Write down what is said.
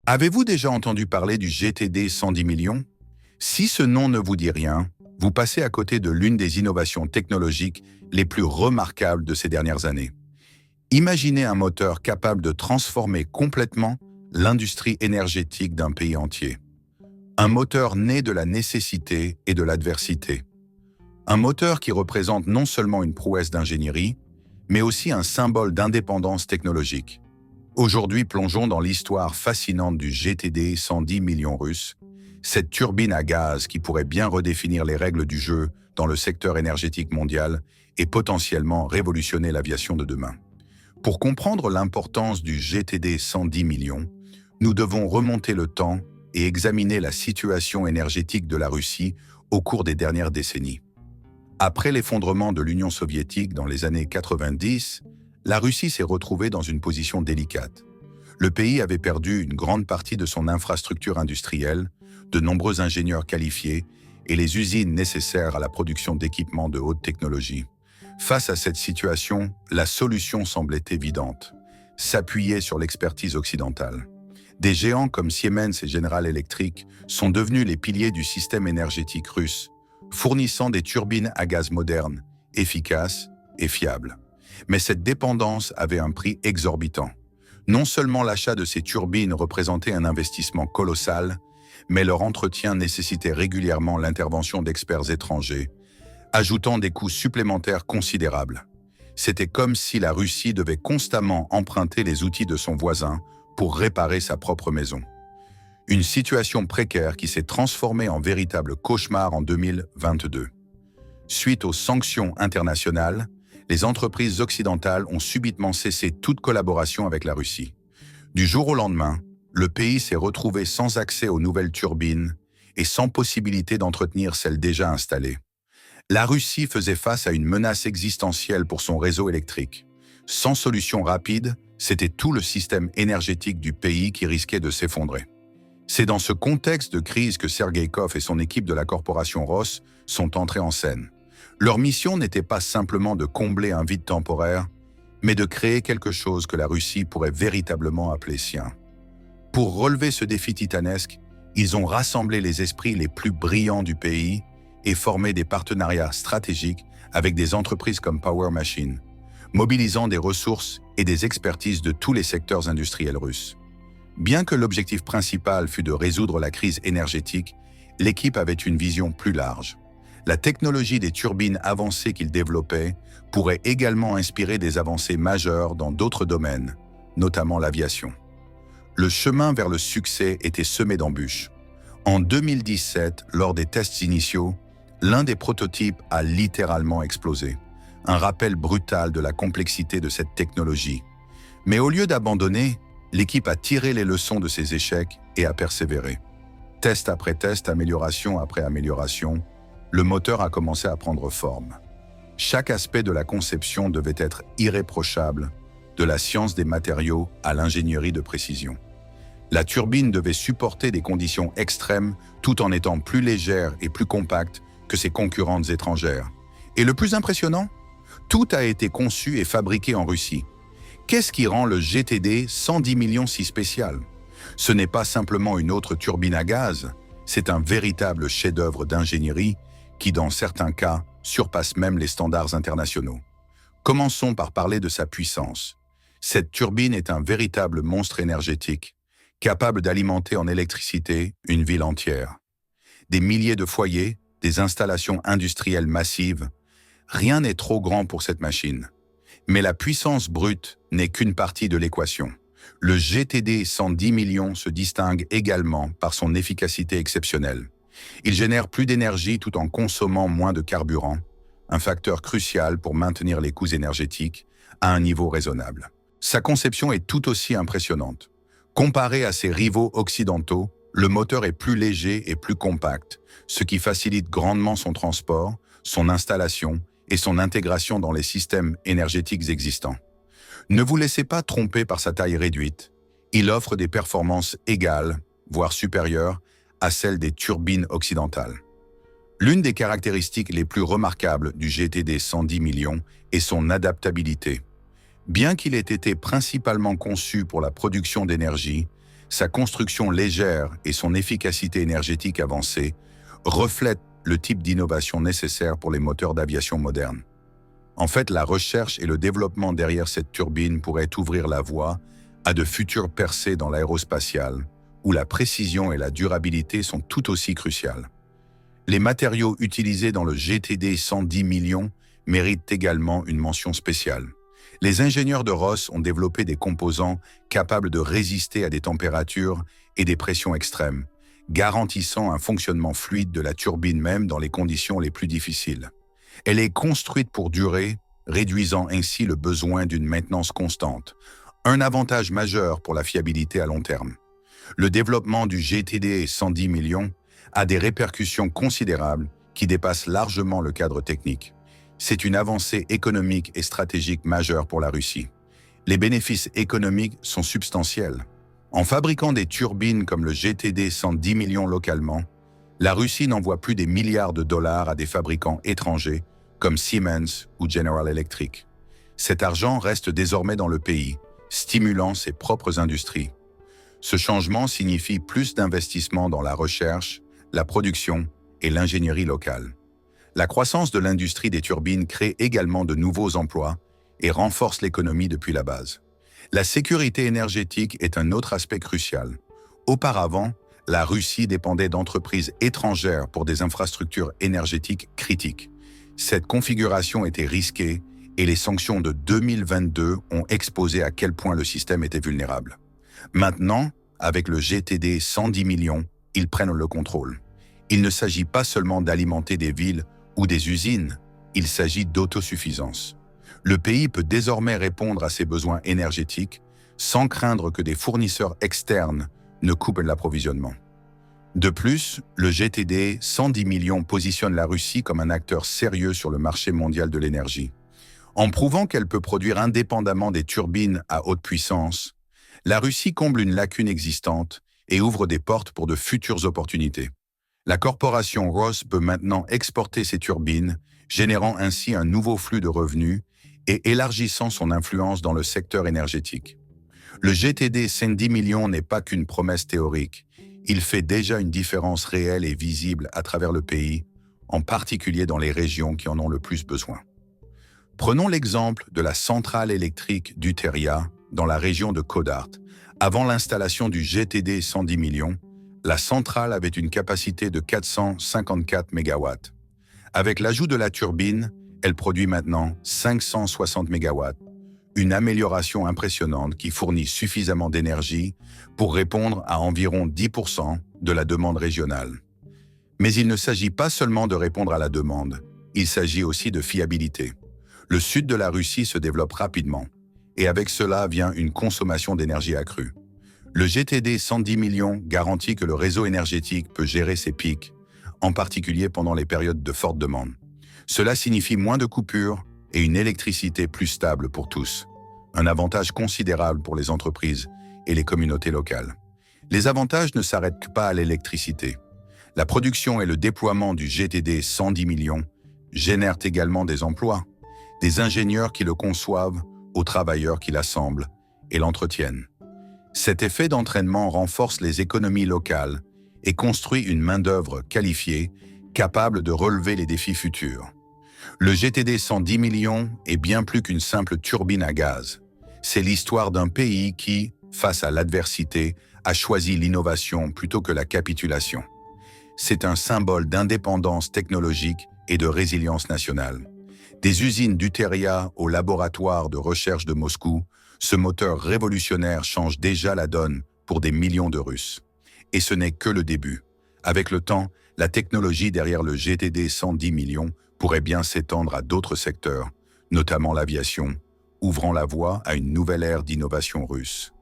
Avez-vous déjà entendu parler du GTD 110 millions? Si ce nom ne vous dit rien, vous passez à côté de l'une des innovations technologiques les plus remarquables de ces dernières années. Imaginez un moteur capable de transformer complètement l'industrie énergétique d'un pays entier. Un moteur né de la nécessité et de l'adversité. Un moteur qui représente non seulement une prouesse d'ingénierie, mais aussi un symbole d'indépendance technologique. Aujourd'hui, plongeons dans l'histoire fascinante du GTD 110 millions russe, cette turbine à gaz qui pourrait bien redéfinir les règles du jeu dans le secteur énergétique mondial et potentiellement révolutionner l'aviation de demain. Pour comprendre l'importance du GTD 110 millions, nous devons remonter le temps et examiner la situation énergétique de la Russie au cours des dernières décennies. Après l'effondrement de l'Union soviétique dans les années 90, la Russie s'est retrouvée dans une position délicate. Le pays avait perdu une grande partie de son infrastructure industrielle, de nombreux ingénieurs qualifiés et les usines nécessaires à la production d'équipements de haute technologie. Face à cette situation, la solution semblait évidente: s'appuyer sur l'expertise occidentale. Des géants comme Siemens et General Electric sont devenus les piliers du système énergétique russe, fournissant des turbines à gaz modernes, efficaces et fiables. Mais cette dépendance avait un prix exorbitant. Non seulement l'achat de ces turbines représentait un investissement colossal, mais leur entretien nécessitait régulièrement l'intervention d'experts étrangers, ajoutant des coûts supplémentaires considérables. C'était comme si la Russie devait constamment emprunter les outils de son voisin pour réparer sa propre maison. Une situation précaire qui s'est transformée en véritable cauchemar en 2022. Suite aux sanctions internationales, les entreprises occidentales ont subitement cessé toute collaboration avec la Russie. Du jour au lendemain, le pays s'est retrouvé sans accès aux nouvelles turbines et sans possibilité d'entretenir celles déjà installées. La Russie faisait face à une menace existentielle pour son réseau électrique. Sans solution rapide, c'était tout le système énergétique du pays qui risquait de s'effondrer. C'est dans ce contexte de crise que Sergei Kov et son équipe de la corporation Ross sont entrés en scène. Leur mission n'était pas simplement de combler un vide temporaire, mais de créer quelque chose que la Russie pourrait véritablement appeler sien. Pour relever ce défi titanesque, ils ont rassemblé les esprits les plus brillants du pays et formé des partenariats stratégiques avec des entreprises comme Power Machine, mobilisant des ressources et des expertises de tous les secteurs industriels russes. Bien que l'objectif principal fût de résoudre la crise énergétique, l'équipe avait une vision plus large. La technologie des turbines avancées qu'ils développaient pourrait également inspirer des avancées majeures dans d'autres domaines, notamment l'aviation. Le chemin vers le succès était semé d'embûches. En 2017, lors des tests initiaux, l'un des prototypes a littéralement explosé. Un rappel brutal de la complexité de cette technologie. Mais au lieu d'abandonner, l'équipe a tiré les leçons de ses échecs et a persévéré. Test après test, amélioration après amélioration, le moteur a commencé à prendre forme. Chaque aspect de la conception devait être irréprochable, de la science des matériaux à l'ingénierie de précision. La turbine devait supporter des conditions extrêmes tout en étant plus légère et plus compacte que ses concurrentes étrangères. Et le plus impressionnant, tout a été conçu et fabriqué en Russie. Qu'est-ce qui rend le GTD 110 millions si spécial? Ce n'est pas simplement une autre turbine à gaz, c'est un véritable chef-d'œuvre d'ingénierie qui, dans certains cas, surpasse même les standards internationaux. Commençons par parler de sa puissance. Cette turbine est un véritable monstre énergétique, capable d'alimenter en électricité une ville entière. Des milliers de foyers, des installations industrielles massives, rien n'est trop grand pour cette machine. Mais la puissance brute n'est qu'une partie de l'équation. Le GTD 110 millions se distingue également par son efficacité exceptionnelle. Il génère plus d'énergie tout en consommant moins de carburant, un facteur crucial pour maintenir les coûts énergétiques à un niveau raisonnable. Sa conception est tout aussi impressionnante. Comparé à ses rivaux occidentaux, le moteur est plus léger et plus compact, ce qui facilite grandement son transport, son installation et son intégration dans les systèmes énergétiques existants. Ne vous laissez pas tromper par sa taille réduite. Il offre des performances égales, voire supérieures, à celles des turbines occidentales. L'une des caractéristiques les plus remarquables du GTD 110 millions est son adaptabilité. Bien qu'il ait été principalement conçu pour la production d'énergie, Sa construction légère et son efficacité énergétique avancée reflètent le type d'innovation nécessaire pour les moteurs d'aviation modernes. En fait, la recherche et le développement derrière cette turbine pourraient ouvrir la voie à de futures percées dans l'aérospatiale, où la précision et la durabilité sont tout aussi cruciales. Les matériaux utilisés dans le GTD 110 millions méritent également une mention spéciale. Les ingénieurs de Ross ont développé des composants capables de résister à des températures et des pressions extrêmes, garantissant un fonctionnement fluide de la turbine même dans les conditions les plus difficiles. Elle est construite pour durer, réduisant ainsi le besoin d'une maintenance constante, un avantage majeur pour la fiabilité à long terme. Le développement du GTD 110 millions a des répercussions considérables qui dépassent largement le cadre technique. C'est une avancée économique et stratégique majeure pour la Russie. Les bénéfices économiques sont substantiels. En fabriquant des turbines comme le GTD 110 millions localement, la Russie n'envoie plus des milliards de dollars à des fabricants étrangers comme Siemens ou General Electric. Cet argent reste désormais dans le pays, stimulant ses propres industries. Ce changement signifie plus d'investissements dans la recherche, la production et l'ingénierie locale. La croissance de l'industrie des turbines crée également de nouveaux emplois et renforce l'économie depuis la base. La sécurité énergétique est un autre aspect crucial. Auparavant, la Russie dépendait d'entreprises étrangères pour des infrastructures énergétiques critiques. Cette configuration était risquée et les sanctions de 2022 ont exposé à quel point le système était vulnérable. Maintenant, avec le GTD 110 millions, ils prennent le contrôle. Il ne s'agit pas seulement d'alimenter des villes ou des usines, il s'agit d'autosuffisance. Le pays peut désormais répondre à ses besoins énergétiques sans craindre que des fournisseurs externes ne coupent l'approvisionnement. De plus, le GTD 110 millions positionne la Russie comme un acteur sérieux sur le marché mondial de l'énergie. En prouvant qu'elle peut produire indépendamment des turbines à haute puissance, la Russie comble une lacune existante et ouvre des portes pour de futures opportunités. La corporation Ross peut maintenant exporter ses turbines, générant ainsi un nouveau flux de revenus et élargissant son influence dans le secteur énergétique. Le GTD 110 millions n'est pas qu'une promesse théorique, il fait déjà une différence réelle et visible à travers le pays, en particulier dans les régions qui en ont le plus besoin. Prenons l'exemple de la centrale électrique d'Uteria, dans la région de Kodart. Avant l'installation du GTD 110 millions, la centrale avait une capacité de 454 MW. Avec l'ajout de la turbine, elle produit maintenant 560 MW, une amélioration impressionnante qui fournit suffisamment d'énergie pour répondre à environ 10% de la demande régionale. Mais il ne s'agit pas seulement de répondre à la demande, il s'agit aussi de fiabilité. Le sud de la Russie se développe rapidement, et avec cela vient une consommation d'énergie accrue. Le GTD 110 millions garantit que le réseau énergétique peut gérer ses pics, en particulier pendant les périodes de forte demande. Cela signifie moins de coupures et une électricité plus stable pour tous, un avantage considérable pour les entreprises et les communautés locales. Les avantages ne s'arrêtent pas à l'électricité. La production et le déploiement du GTD 110 millions génèrent également des emplois, des ingénieurs qui le conçoivent aux travailleurs qui l'assemblent et l'entretiennent. Cet effet d'entraînement renforce les économies locales et construit une main-d'œuvre qualifiée, capable de relever les défis futurs. Le GTD 110 millions est bien plus qu'une simple turbine à gaz. C'est l'histoire d'un pays qui, face à l'adversité, a choisi l'innovation plutôt que la capitulation. C'est un symbole d'indépendance technologique et de résilience nationale. Des usines d'Uteria au laboratoire de recherche de Moscou, ce moteur révolutionnaire change déjà la donne pour des millions de Russes. Et ce n'est que le début. Avec le temps, la technologie derrière le GTD 110 millions pourrait bien s'étendre à d'autres secteurs, notamment l'aviation, ouvrant la voie à une nouvelle ère d'innovation russe.